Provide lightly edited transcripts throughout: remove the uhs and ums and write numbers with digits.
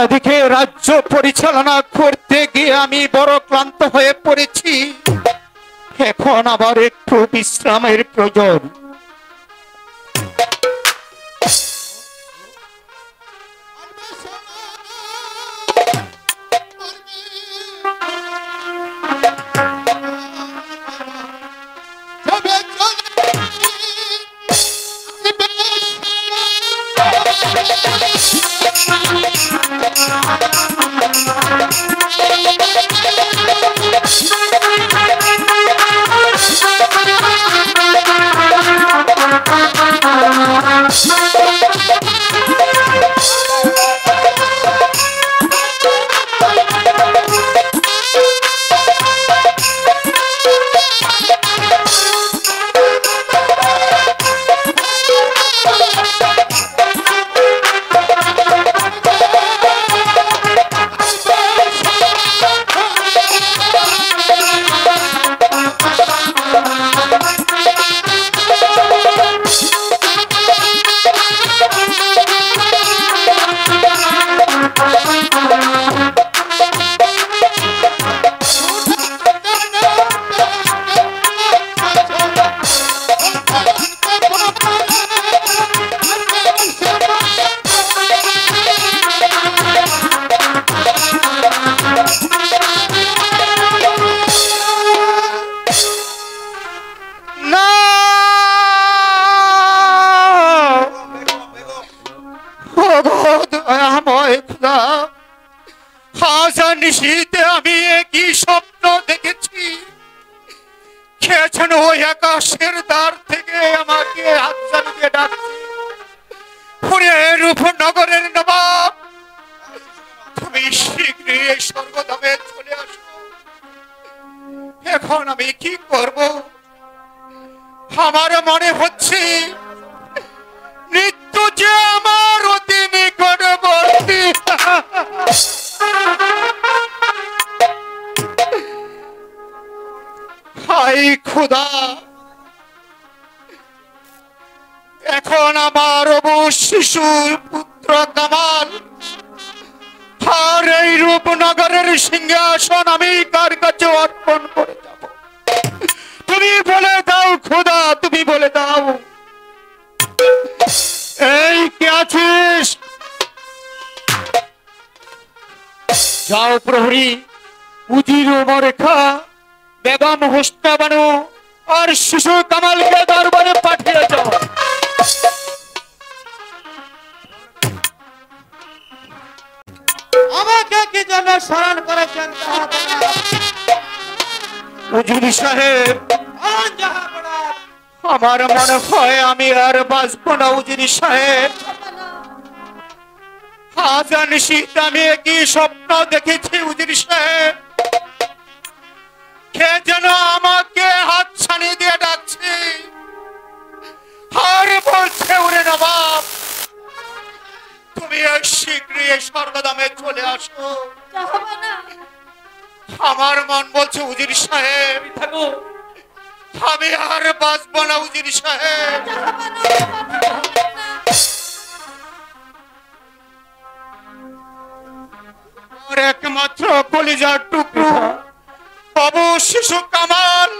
এদিকে রাজ্য পরিচালনা করতে গিয়ে আমি বড় ক্লান্ত হয়ে পড়েছি। এখন আবার একটু বিশ্রামের প্রয়োজন। শীতে আমি কি স্বপ্ন দেখেছি, কে যেন ওই আকাশের দ্বার থেকে আমাকে হাতছানি দিয়ে ডাকছে, পুরে রূপনগরের নবাব, তুমি শীঘ্রই এই স্বর্গধামে চলে আসো। এখন আমি কি করব? আমার মনে হচ্ছে মৃত্যু যে আমার অতি নিকটবর্তী। হায় খোদা, এখন আমার অবশ শিশু পুত্র কামাল আর এই রূপনগরের সিংহাসন আমি কার কাছে অর্পণ করে যাব? তুমি বলে দাও খোদা, তুমি বলে দাও। এই কে আছিস? যাও প্রহরী, উজির রেখা, বেগম হোসনা বানু আর শিশু কামালকে দরবারে পাঠিয়ে যাও। আমাকে কি জন্য স্মরণ করেছেন উজির সাহেব? আমার মনে হয় আমি আর বাঁচবো না উজির সাহেব। আজ নিশীথ আমি কি স্বপ্ন দেখেছি উজির সাহেব, কে যেন আমাকে হাত ছানি দিয়ে ডাকছে আর বলছে, ওরে নবাব, তুমি শীঘ্রই স্বর্গধামে চলে আসো। আমার মন বলছে উজির সাহেব আমি আর বাঁচবো না উজির সাহেব। আর একমাত্র কলিজার টুকরো বাবু শিশু কামাল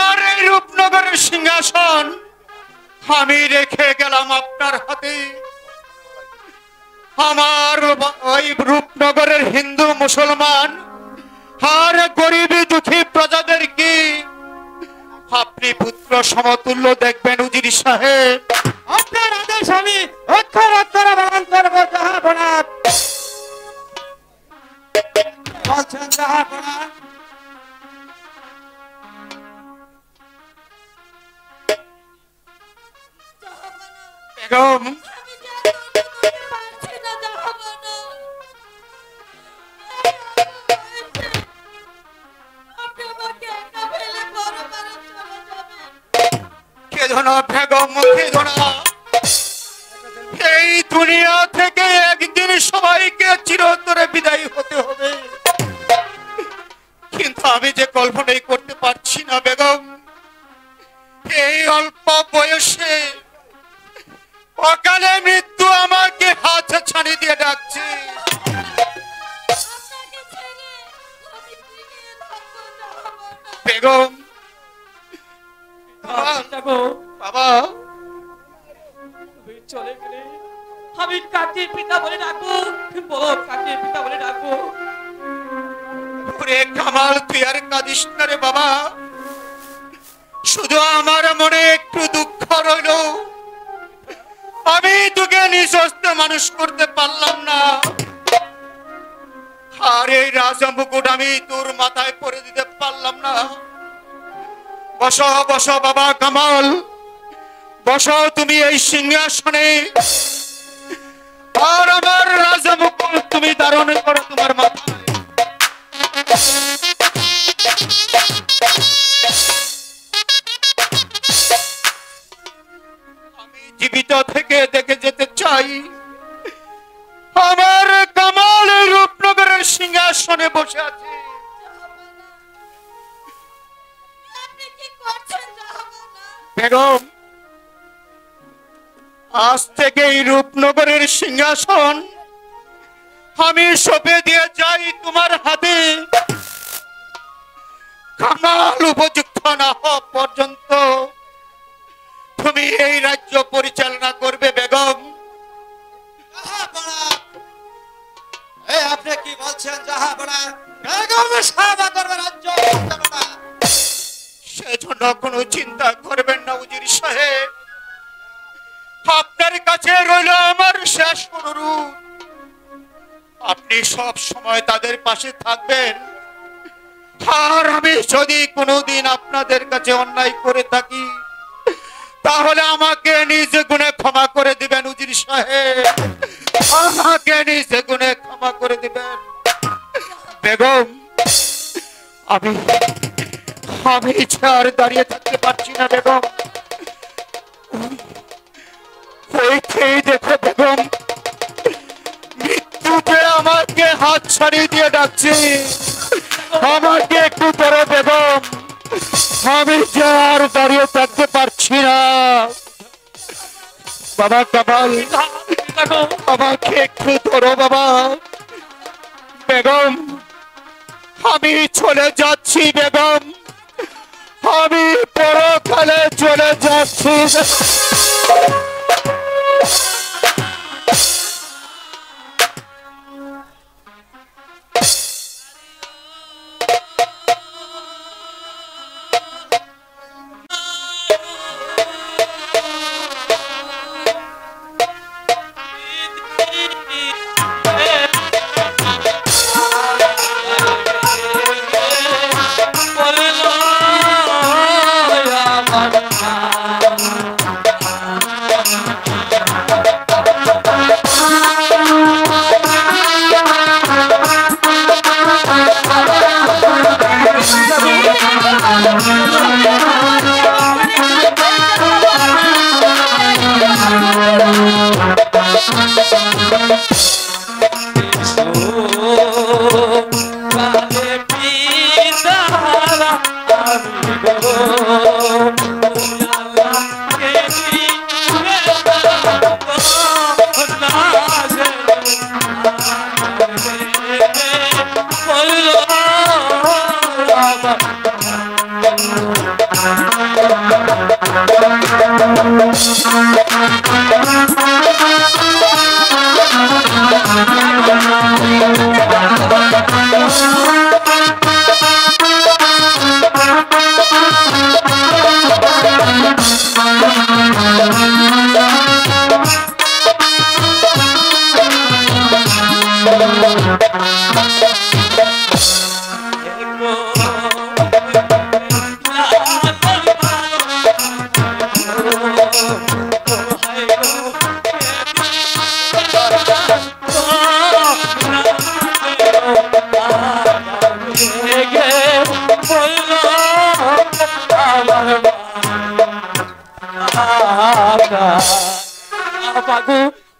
আর এই রূপনগরের সিংহাসন আমি রেখে গেলাম আপনার হাতে। আমার ওই রূপনগরের হিন্দু মুসলমান আর গরিবী দুঃখী প্রজাদেরকে আপনি পুত্র সমতুল্য দেখবেন উজির সাহেব। আপনার আদেশ আমি অক্ষর অক্ষরে পালন করবো জাহাপনা। বলছেন জাহাপনা? বেগম, বেগম এই দুনিয়া থেকে একদিন সবাইকে চিরতরে বিদায় হতে হবে, কিন্তু আমি যে কল্পনাই করতে পারছি না বেগম, এই অল্প বয়সে অকালে মৃত্যু আমাকে হাত ছানি দিয়ে ডাকছে। বেগম, বাবা চলে গেলে আমি কাকে পিতা বলে ডাকবো? বলো, কাকে পিতা বলে ডাকবো? ওরে কামাল, তুই আর কাঁদিস না রে বাবা, শুধু আমার মনে একটু দুঃখ রইল, আমি তোকে নিজ হস্তে মানুষ করতে পারলাম না, আর এই রাজা মুকুট আমি তোর মাথায় পরে দিতে পারলাম না। বসো বসো বাবা কামাল, বসো তুমি এই সিংহাসনে, আর আমার রাজা মুকুট তুমি ধারণ করো তোমার মাথায়। আমি জীবিত থেকে দেখে যেতে চাই আমার কামাল রূপনগরের সিংহাসনে বসে আছে। বেগম, আজ থেকে এই রূপনগরের সিংহাসন আমি সঁপে দিয়ে যাই তোমার হাতে। কামাল উপযুক্ত না হওয়া পর্যন্ত তুমি এই রাজ্য পরিচালনা করবে বেগম। আপনি কি বলছেন জাহাপনা? বেগম সেবা করবে রাজ্য পরিচালনা? সেজন্য কোনো চিন্তা করবেন না উজির সাহেব, আপনার কাছে রইল আমার শেষ অনুরোধ, আপনি সব সময় তাদের পাশে থাকবেন। আর আমি যদি কোনোদিন আপনাদের কাছে অন্যায় করে থাকি তাহলে আমাকে নিজ গুণে ক্ষমা করে দিবেন উজির সাহেব, আমাকে নিজ গুণে ক্ষমা করে দিবেন। বেগম, আমি আমি আর দাঁড়িয়ে থাকতে পারছি না বেগম। ওইটাই দেখো বেগম, মৃত্যুকে আমাকে হাত ছাড়িয়ে দিয়ে ডাকছে, আমাকে একটু ধরো বেগম, আমি আর দাঁড়িয়ে থাকতে পারছি না। বাবা কামাল, আমাকে একটু ধরো বাবা। বেগম, আমি চলে যাচ্ছি বেগম, আমি পরকালে চলে যাচ্ছি।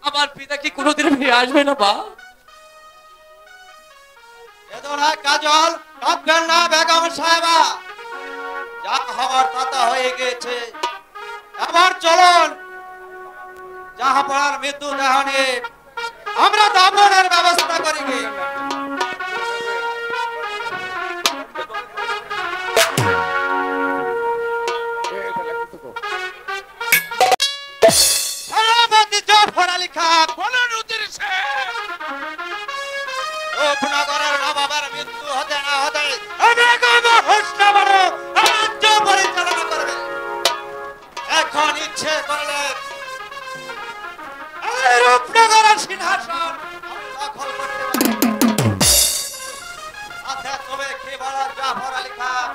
আমার পিতা কি কোনোদিন ফিরে আসবে না বা? কাজল, কাঁদবেন না বেগম সাহেবা, যা হওয়ার তা হয়ে গেছে। এবার চলুন জাহাপনার মৃত্যু দেহনে আমরা দাফনের ব্যবস্থা করি। জাফর আলী খান বলেন রূপনগরের নবাবের মৃত্যু হতে না হতে বেগম হোসনাবাদ রাজ্য পরিচালনা করবে। এখন ইচ্ছে করলে রূপনগরের সিংহাসন দখল করতে পারে। আচ্ছা, তবে কি বলো জাফর আলী খান?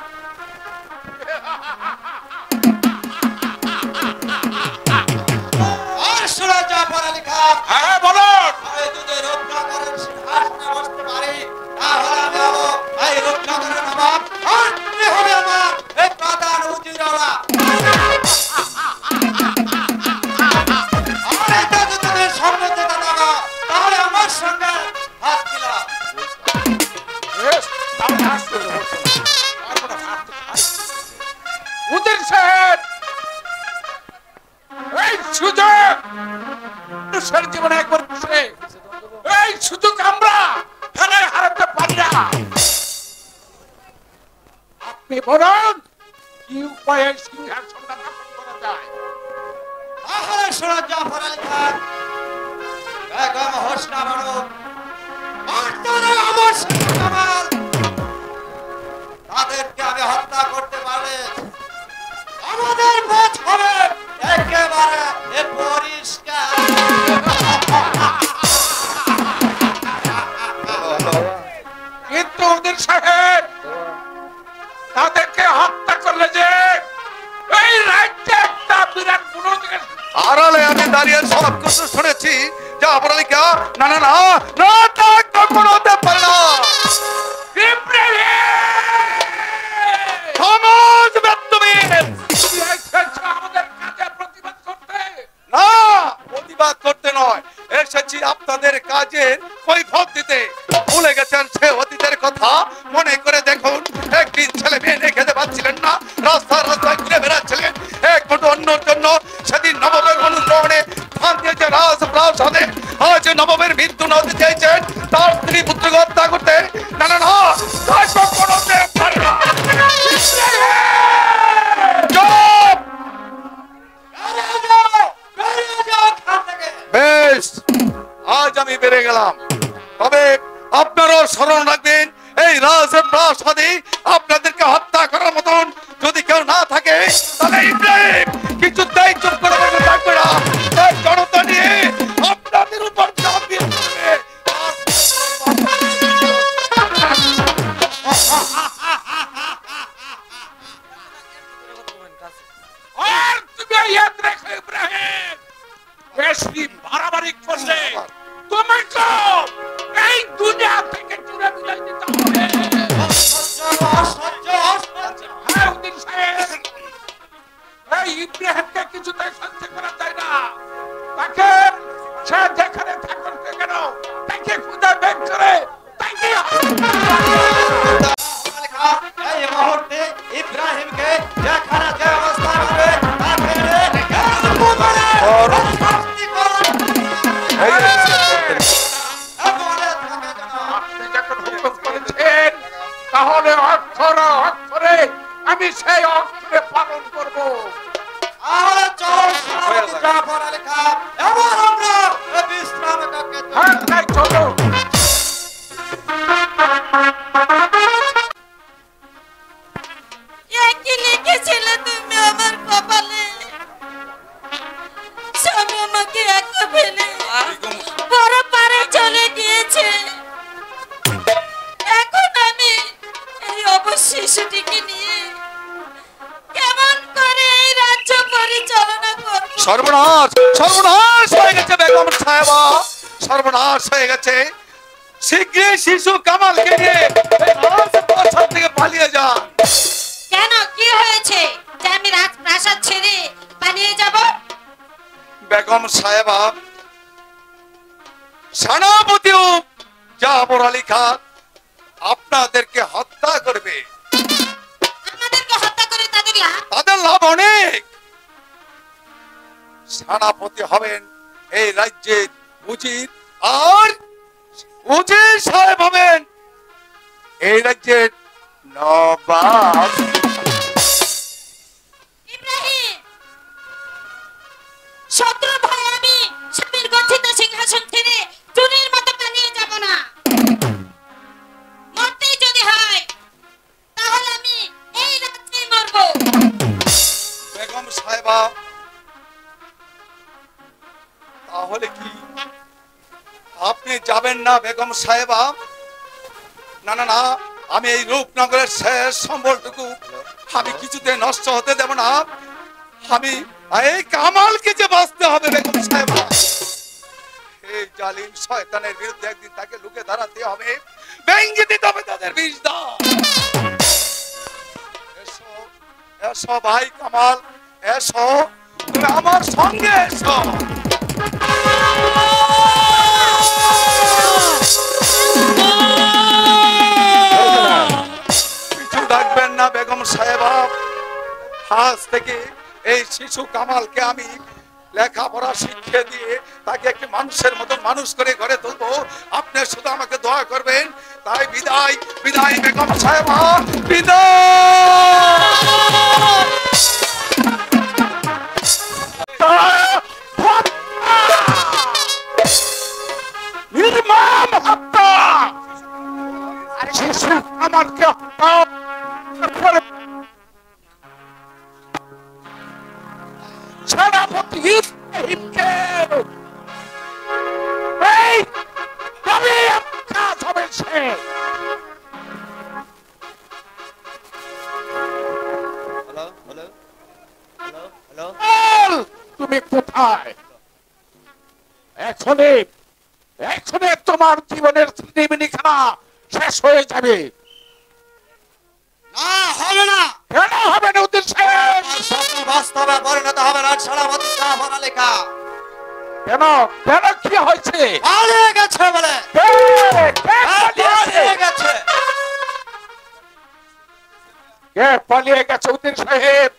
জাফর আলী খান, হ্যাঁ বলুন। আমি যদি রূপনগরের সিংহাসনে বসতে পারি তাহলে আমি হবো এই রূপনগরের নবাব, আর তুমি হবে আমার এই প্রধান উজিরওয়ালা। আমার এটা যদি তুমি সম্মতি দাও তাহলে আমার সঙ্গে হাত দিলা। উজির সাহেব, এই সুযোগ মানুষের জীবনে একবার আসে, এই সুযোগ আমরা ফেলে হারাতে পারি না। আপনি বলুন কি উপায়ে সিংহাসনটা দখল করা যায়? তাহলে শোনো জাফর আলী খান, বেগম হোসনাবাদ আর তারা আমার সঙ্গে কামাল, তাদেরকে আমি হত্যা করতে পারলে আমাদের পথ হবে একেবারে পরিষ্কার। দরজায় আমি দাঁড়িয়ে সব কিছু শুনেছি। যা বলিকা, না না না না, তা কখনো হতে পারে না। সমাজ তুমি আমাদের কাজে প্রতিবাদ করতে। না, প্রতিবাদ করতে নয়, এসেছি আপনাদের কাজের কৈফিয়ত দিতে। ভুলে গেছেন সে অতীতের কথা? মনে করে দেখুন, একদিন ছেলে মেয়ে নিয়ে খেতে পাচ্ছিলেন না, রাস্তায় রাস্তায় ঘুরে বেড়াচ্ছিলেন এক মুঠো অন্যর জন্য। সেদিন নবমের অনুগ্রহণে স্থান দিয়েছে রাজপ্রাসাদে। আজ নবমের মৃত্যু নদী চেয়েছেন তার স্ত্রী পুত্রকে হত্যা করতে। না না না, তা কখনো হতে পারে না। চুপ! বেশ, আজ আমি বেড়ে গেলাম, তবে আপনারাও স্মরণ রাখবেন, এই রাজপ্রাসাদে আপনাদেরকে হত্যা করার মতন যদি কেউ না থাকে, তাহলে ইব্রাহিম কিছুতেই চুপ করে বসে থাকবে না। তাই জনতা নিয়ে আপনাদের উপর ঝাঁপিয়ে পড়বে। আর তুমি ইয়াদ রেখো ইব্রাহিম, বেশি বাড়াবাড়ি করলে তোমাকে এই দুনিয়া থেকে চুরে বিদায় দিতে হবে। হ্যাঁ, উদ্দিন সাহেব, এই ইব্রাহিমকে কিছুতেই শান্তি করা যায় না। তাকে সে যেখানে থাকুন না কেন, তাকে খুঁজে বের করে তাকে এই মুহূর্তে ইব্রাহিমকে যেখানে যে অবস্থা হবে তাকে আপনি যখন হুকুম করেছেন, তাহলে অক্ষরে অক্ষরে আমি সেই অক্ষরে পালন করব। বিশ্রাম কক্ষে হ্যাঁ, তাই চলো। কি লিখেছিলে তুমি আমার কপালে? স্বামী আমাকে একা ফেলে বড় পারে চলে গিয়েছে। এখন আমি এই অবশ শিশুটিকে নিয়ে কেমন করে এই রাজ্য পরিচালনা করব? সর্বনাশ, সর্বনাশ হয়ে গেছে বেগম সাহেবা, সর্বনাশ হয়ে গেছে। শীঘ্রই শিশু কামালকে নিয়ে এই রাজপ্রাসাদ থেকে পালিয়ে যান। কেন, কি হয়েছে যে আমি রাজপ্রাসাদ ছেড়ে পালিয়ে যাব? বেগম সাহেবা, সেনাপতিও জাফর আলী খান আপনাদেরকে হত্যা করবে। আমাদেরকে হত্যা করে তাদের লাভ? তাদের লাভ অনেক। সেনাপতি হবেন এই রাজ্যের উজির, আর উজির সাহেব হবেন এই রাজ্যের নবাব। ইব্রাহিম, শত্রু ভয়ে আমি স্বামীর গঠিত সিংহাসন ছেড়ে চুরির মতো পালিয়ে যাব না। মরতেই যদি হয় তাহলে আমি এই রাজ্যেই মরব। বেগম সাহেবা, তাহলে কি আপনি যাবেন না বেগম সাহেবা? না না না, আমি এই রূপনগরের শেষ সম্বলটুকু আমি কিছুতে নষ্ট হতে দেব না। আমি এই কামালকে যে বাঁচতে হবে বেগম সাহেবা। এই জালিম শয়তানের বিরুদ্ধে একদিন তাকে লুকে দাঁড়াতে হবে, ভেঙে দিতে হবে তাদের বিষদার। এসো এসো ভাই কামাল, এসো, তুমি আমার সঙ্গে এসো। কিছু ডাকবেন না বেগম সাহেবা, আজ থেকে এই শিশু কামালকে আমি লেখাপড়া শিখিয়ে দিয়ে তাকে একটি মানুষের মতো মানুষ করে ঘরে তুলবো। আপনি শুধু আমাকে দোয়া করবেন। তাই বিদায়, বিদায় বেগম সাহেবা, নির্মম হত্যা, শিশু আমাকে হত্যা করে সেনাপতি ইব্রাহিমকে এই তবে কাজ হবে সে। হ্যালো হ্যালো হ্যালো হ্যালো তুমি কোথায়? এখনই এখনই তোমার জীবনের ত্রিবেণী খেলা শেষ হয়ে যাবে। না, হবে না। কেন হবে না উদ্দিন সাহেব? আমার স্বপ্ন বাস্তবে পরিণত হবে রাজ সেনাপতি জাফর আলী খান। কেন কেন কি হয়েছে? পালিয়ে গেছে বলে। কে? কে পালিয়েছে? পালিয়ে গেছে। কে পালিয়ে গেছে উদ্দিন সাহেব?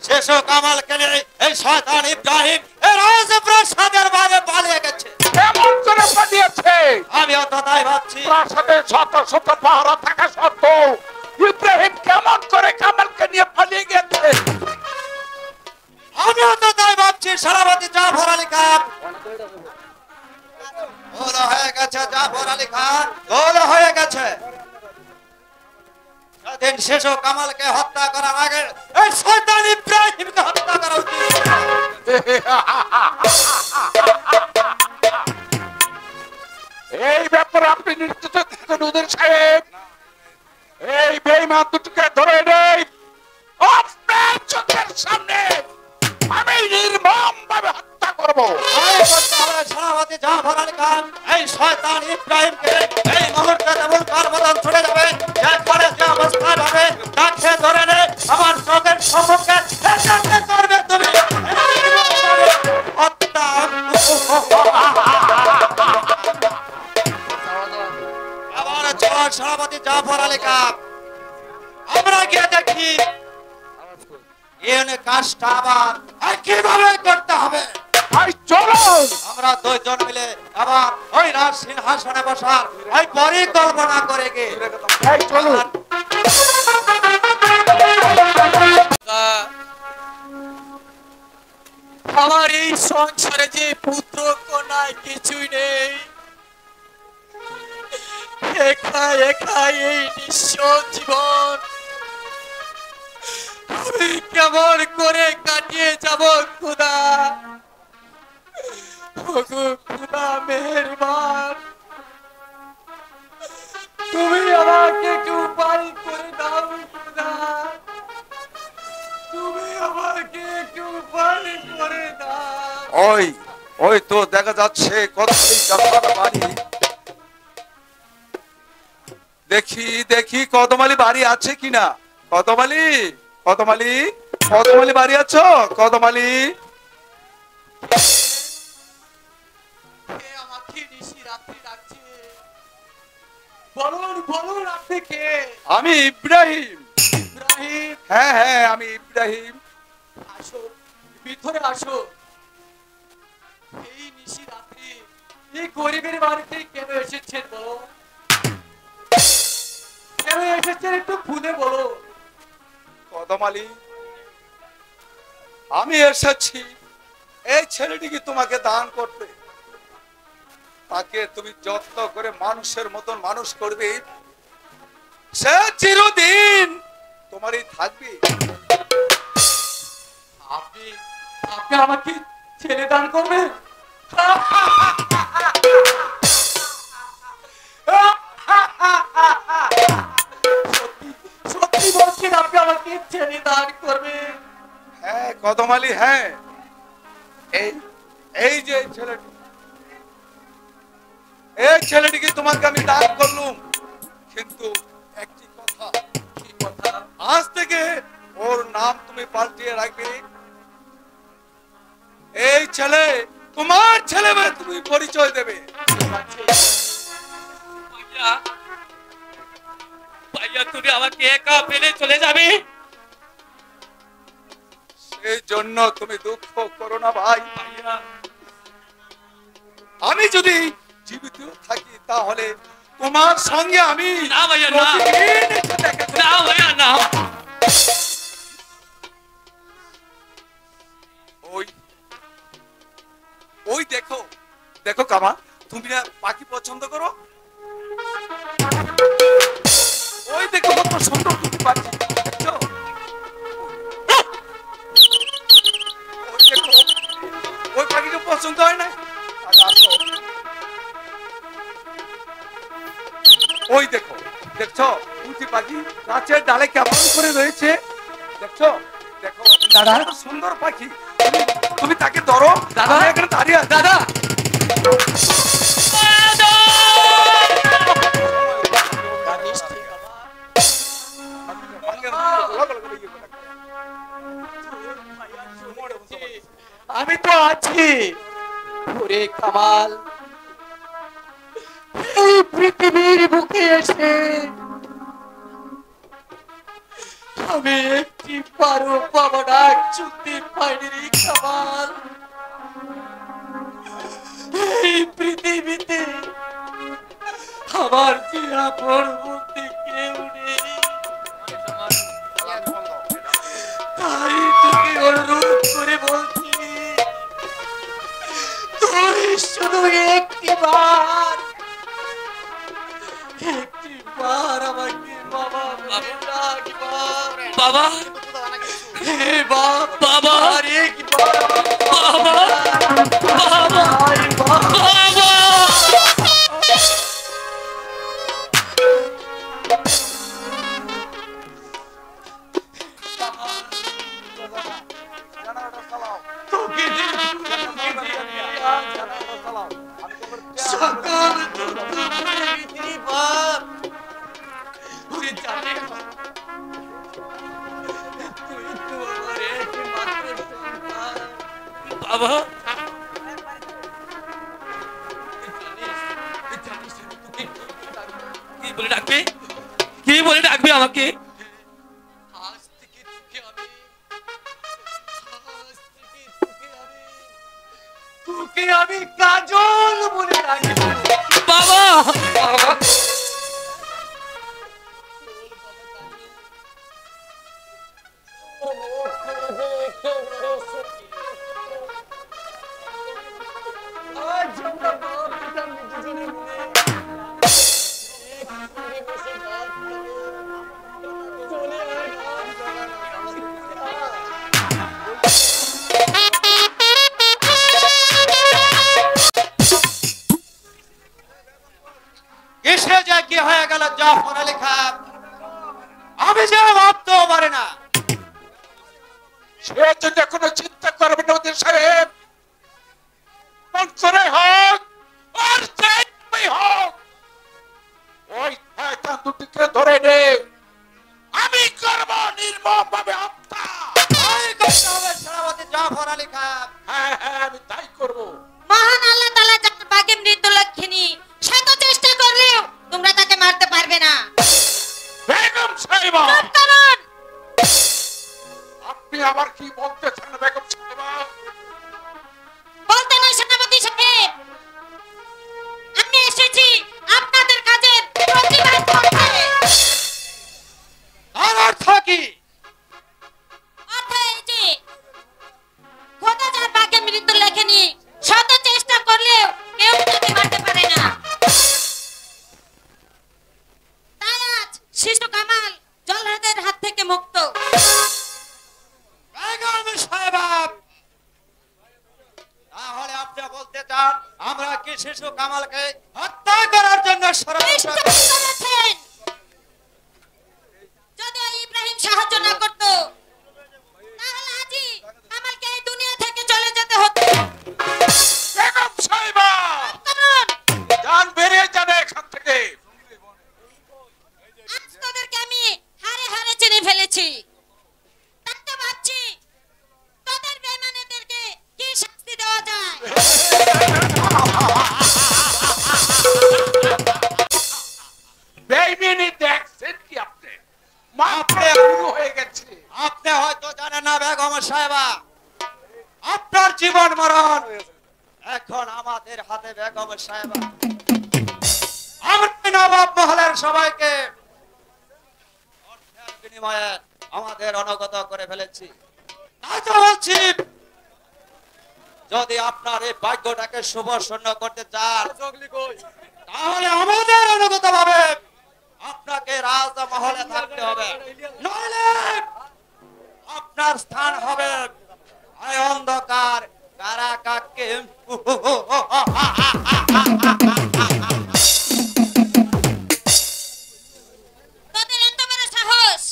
শেষ কামালকে নিয়ে এই শয়তান ইব্রাহিম এই রাজপ্রাসাদের বাইরে পালিয়ে গেছে। কেমন করে পালিয়েছে? আমি অত তাই ভাবছি। প্রাসাদে শত শত পাহারা থাকা সত্ত্বেও ইব্রাহিম কেমন করে কামালকে নিয়ে পালিয়ে গেছে? আমি অত তাই ভাবছি। সেনাপতি জাফর আলী খান গোল হয়ে গেছে। জাফর আলী খান গোল হয়ে গেছে। সেদিন শেষ কামালকে হত্যা করার আগে এই শয়তান ইব্রাহিমকে হত্যা করা উচিত। এই ব্যাপারে আপনি নিশ্চিত থাকুন উদ্দিন সাহেব। এই বেঈমান দুটোকে ধরে নেই, আপনার চোখের সামনে আমি নির্মম ভাবে হত্যা করবো। সেনাপতি জাফর আলী খান এই শয়তান ইব্রাহিমকে এই মুহূর্তে তেমন কার মতন ছুটে যাবে। একবারে যে অবস্থান হবে তাকে ধরে নে আমার চোখের সম্মুখে এটাকে করবে তুমি হত্যা। আবার চল সেনাপতি জাফর আলী খান, আমরা গিয়ে দেখি এনে কাজটা আবার কিভাবে করতে হবে। ভাই চলো, আমরা দুইজন মিলে আবার ওই রাজ সিংহাসনে বসার ওই পরিকল্পনা করে গে। ভাই চলুন। আমার এই সংসারে যে পুত্র কন্যা কিছুই নেই, একা একা এই নিঃস্ব জীবন আমি কেমন করে কাটিয়ে যাব খোদা। ওগো খোদা মেহেরবান, তুমি আমাকে একটু উপায় করে দাও খোদা, তুমি আমাকে একটু উপায় করে দাও। ওই ওই তো দেখা যাচ্ছে কতগুলি জাফর বাড়ি। দেখি দেখি কদমালি বাড়ি আছে কিনা। কদমালি, কদমালি, কদমালি বাড়ি আছো? কদমালি, কে আমাকে নিশি রাত্রি ডাকছে? বলুন বলুন, আপনি কে? আমি ইব্রাহিম। ইব্রাহিম, হ্যাঁ হ্যাঁ আমি ইব্রাহিম। আসো, ভিতরে আসো। এই নিশি রাত্রি এই গরিবের বাড়িতে কেন এসেছেন বলো? কেন এসেছেন একটু খুলে বলো। কদমালি, আমি এসেছি এই ছেলেটিকে তোমাকে দান করতে। তাকে তুমি যত্ন করে মানুষের মতন মানুষ করবে, সে চিরদিন তোমারই থাকবে। আপনি আপনি আমাকে ছেলে দান করবেন? সত্যি সত্যি বলছেন আপনি আমাকে ছেলে দান করবেন? হ্যাঁ কদমালি, হ্যাঁ। এই এই যে ছেলেটি, এই ছেলেটিকে তোমাকে আমি দান করলুম, কিন্তু একটি কথা, কি কথা? আজ থেকে ওর নাম তুমি পাল্টিয়ে রাখবে। এই ছেলে তোমার ছেলে বলে তুমি পরিচয় দেবে। ভাইয়া, ভাইয়া তুমি আমাকে একা ফেলে চলে যাবে? সেই জন্য তুমি দুঃখ করো না ভাই। ভাইয়া, আমি যদি জীবিত থাকি তাহলে তোমার সঙ্গে আমি না ভাইয়া, না। প্রতিদিন এসে দেখা করব। না ভাইয়া, না। ওই ওই দেখো দেখো কামা, তুমি না পাখি পছন্দ করো? ওই দেখো কত সুন্দর দুটি পাখি, দেখছো? ওই দেখো, ওই পাখিকে পছন্দ হয় না? তাহলে আসো। ওই দেখো, দেখছো দুটি পাখি গাছের ডালে কেমন করে রয়েছে, দেখছো? দেখো দাদা, সুন্দর পাখি। তুমি তুমি তাকে ধরো, দাদা। আমি এখানে দাঁড়িয়ে আছি। দাদা আমি তো আছি। ওরে কামাল, এই পৃথিবীর বুকে এসে আমি একটি পারো বাবা ডাক চুক্তি পাইনি রে কামাল। এই পৃথিবীতে আমার যে আপন বলতে কেউ নেই, তাই তোকে অনুরোধ করে বলছি, তুই শুধু একটিবার আমাকে বাবা বলে ডাকবার। বাবা, হে বাবা, আর একবার বাবা, বাবা, বাবা। তোকে সকল দুঃখ ভুলে গেছি বাপ। ওরে জানে তুই তো আমার একমাত্র সন্তান বাবা। কি বলে ডাকবে, কি বলে ডাকবে আমাকে? আজ থেকে তোকে আমি কাজল বলে ডাকি বাবা। কিসে যে কি হয়ে গেল জাফর আলী খান, আমি যে ভাবতেও পারি না। সে জন্য কোনো চিন্তা করবেন না ওদের সাহেব। মন করে হোক আর যাই হোক, ওই শয়তান দুটিকে ধরে নে। আমি করব নির্মম ভাবে হত্যা। তাই করতে হবে সেনাপতি জাফর আলী খান। হ্যাঁ হ্যাঁ, আমি তাই করব। মহান আল্লাহ তাআলা যার বাগে মৃত্যু লক্ষিনী, শত চেষ্টা করলেও তোমরা তাকে মারতে পারবে না। বেগম সাহেবা, চুপ করুন। আপনি আবার কি বলতেছেন বেগম সাহেবা? বলতে নয় সেনাপতি সাহেব, আমি এসেছি আপনাদের কাজের প্রতিবাদ করতে। তার অর্থ কি? অর্থ এই যে খোদা যার বাগে মৃত্যু লেখেনি, শত চেষ্টা করলেও কেউ তাকে মারতে পারে না। তাই আজ শিশু কামাল জল্লাদের হাত থেকে মুক্ত। বেগম সাহেবা, তাহলে আপনি বলতে চান আমরা কি শিশু কামালকে হত্যা করার জন্য ষড়যন্ত্র নিশ্চয় করেছেন। যদি ওই ইব্রাহিম সাহায্য না করত, তাহলে আজই কামালকে এই দুনিয়া থেকে চলে যেতে হতো। বেগম সাহেবা, কারণ যান বেরিয়ে যাবে এখান থেকে। আজ তোদেরকে আমি হারে হারে চিনে ফেলেছি। তাই তো ভাবছি তোদের বেঈমানেদেরকে কি শাস্তি দেওয়া যায়। বেইমানি দেখছেন কি আপনি? মাপড়ে শুরু হয়ে গেছে। আপনি হয়তো জানেন না বেগম সাহেবা, আপনার জীবন মরণ এখন আমাদের হাতে। বেগম সাহেবা, আমরা নবাব মহলের সবাইকে অর্থের বিনিময়ে আমাদের অনগত করে ফেলেছি। তাই তো বলছি, যদি আপনার এই ভাগ্যটাকে শুভ শূন্য করতে চান, তাহলে আমাদের অনুগত ভাবে আপনাকে রাজমহলে থাকতে হবে, নইলে আপনার স্থান হবে এই অন্ধকার কারাগারে। তোদের এত বড় সাহস,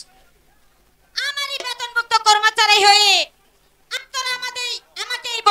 আমারই বেতনভুক্ত কর্মচারী হয়ে তোরা আমাকে এই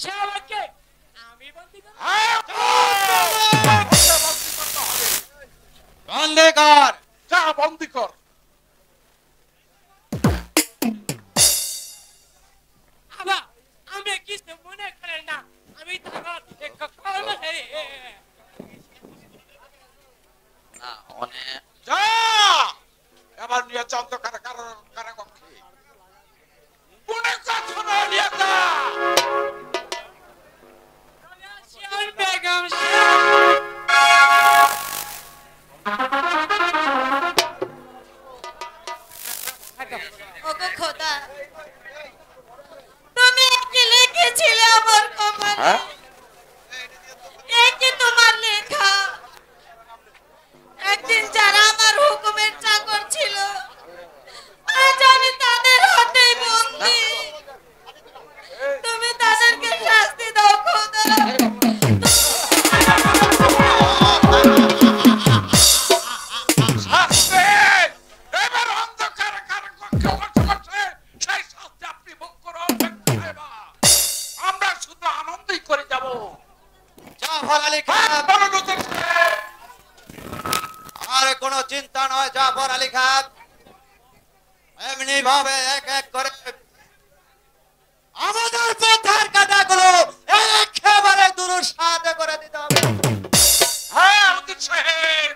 সে আমাকে আমি বন্দি করব। বন্দে কর। যা বন্দি কর। আবা আমি কিছু মনে করেন না, আমি তোমার কর্ম না অনেক যা এবার নিয়ে চন্দ্র কারাকক্ষে মনে কথা না নিয়ে যা। বেগম ওগো খোদা, তুমি কি লিখেছিলে আমার কপালে? এই কি তোমার লেখা? একদিন যারা আমার হুকুমের চাকর ছিল, আজ আমি তাদের হাতেই বন্দী। তুমি তাদেরকে শাস্তি দাও খোদা। শাস্তি এবার অন্ধকার কারাকক্ষে বসে বসে সেই শাস্তি আপনি ভোগ করুন। আমরা শুধু আনন্দই করে যাব। জাফর আলী খান, বলুন উদ্দিন সাহেব। আর কোনো চিন্তা নয় জাফর আলী খান, এমনি ভাবে এক এক করে আমাদের পথের কাঁটাগুলো একেবারে দুরুসাত করে দিতে হবে। হ্যাঁ উদ্দিন সাহেব,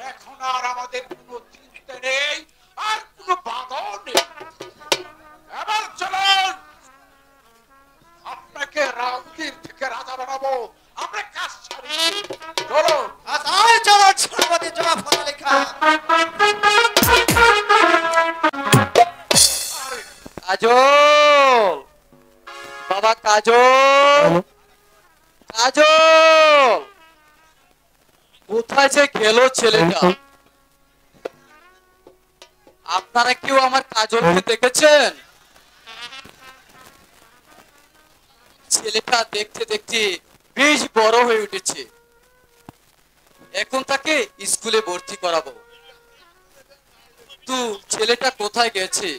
এখন আর আমাদের কোনো চিন্তা নেই, আর কোনো বাধাও নেই। এবার চলুন, আপনাকে রাউদির থেকে রাজা বানাবো। আমরা কাজ ছাড়ি, চলুন। তাই চলো সেনাপতি জাফর আলী খান। কাজল, বাবা কাজল, কাজল কোথায় যে গেল ছেলেটা? আপনারা কেউ আমার কাজলকে দেখেছেন? ছেলেটা দেখতে দেখতে বেশ বড় হয়ে উঠেছে, এখন তাকে স্কুলে ভর্তি করাবো। তো ছেলেটা কোথায় গেছে?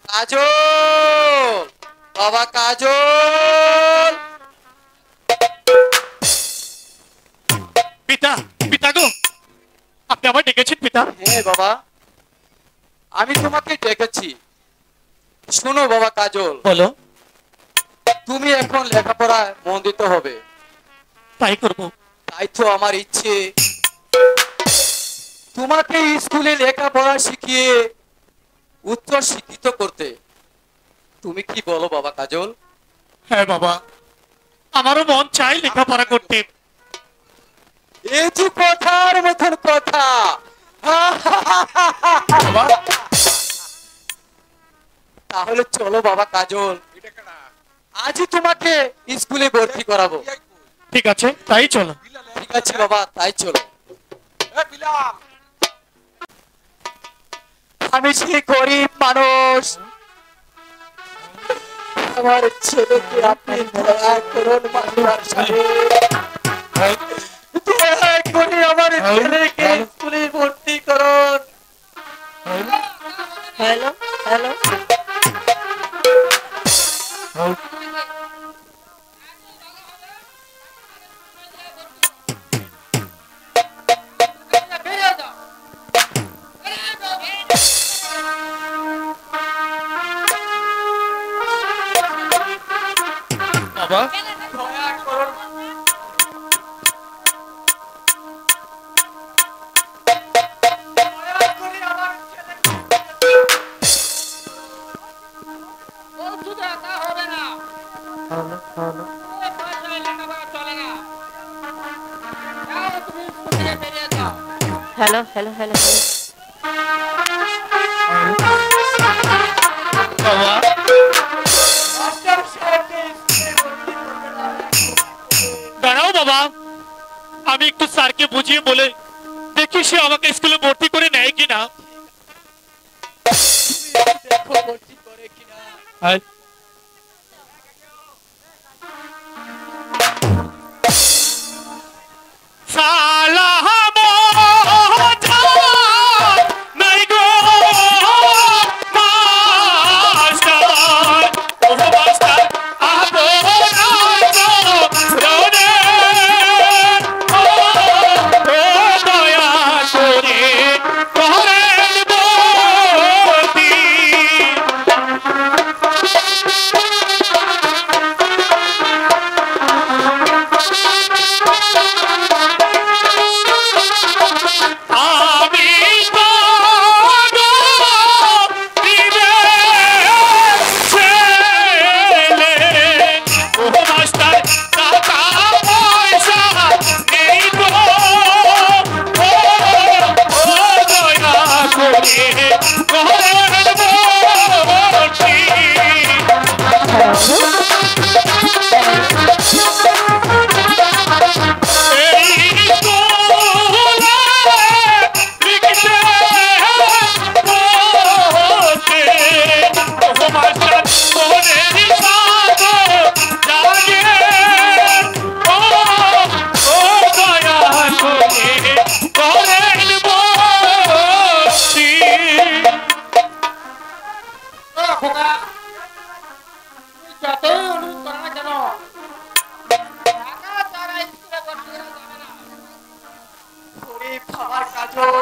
কাজল, বাবা কাজল। পিতা, পিতা গো, আপনি আমায় ডেকেছেন পিতা? হ্যাঁ বাবা, আমি তোমাকে ডেকেছি। শোনো বাবা কাজল, বলো। তুমি এখন লেখাপড়ায় মন দিতে হবে। তাই করব। তাই তো আমার ইচ্ছে তোমাকে স্কুলে লেখাপড়া শিখিয়ে উচ্চ শিক্ষিত করতে। তুমি কি বলো বাবা কাজল? হ্যাঁ বাবা, আমারও মন চাই লেখাপড়া করতে। এই যে কথার মতন কথা। বাবা, তাহলে চলো বাবা কাজল, আজই তোমাকে স্কুলে ভর্তি করাবো। ঠিক আছে, তাই চলো। ঠিক আছে বাবা, তাই চলো। বিলাল, আমি সেই গরিব মানুষ, আমার ছেলেকে আপনি দয়া করুন মাস্টার সাহেব, দয়া করে আমার ছেলেকে স্কুলে ভর্তি করুন। হ্যালো হ্যালো, বাবা, হ্যালো হ্যালো হ্যালো, বাবা, দাঁড়াও বাবা, আমি একটু স্যারকে বুঝিয়ে বলে দেখি সে আমাকে স্কুলে ভর্তি করে নেয় কিনা। দেখো ভর্তি করে কিনা। সালাম নাই গো মাস্টার, ও মাস্টার, আবো যতই অনুরোধ করে না কেন টাকা তারা স্কুলে ভর্তি করা যাবে না। ওরে বাবার কাজল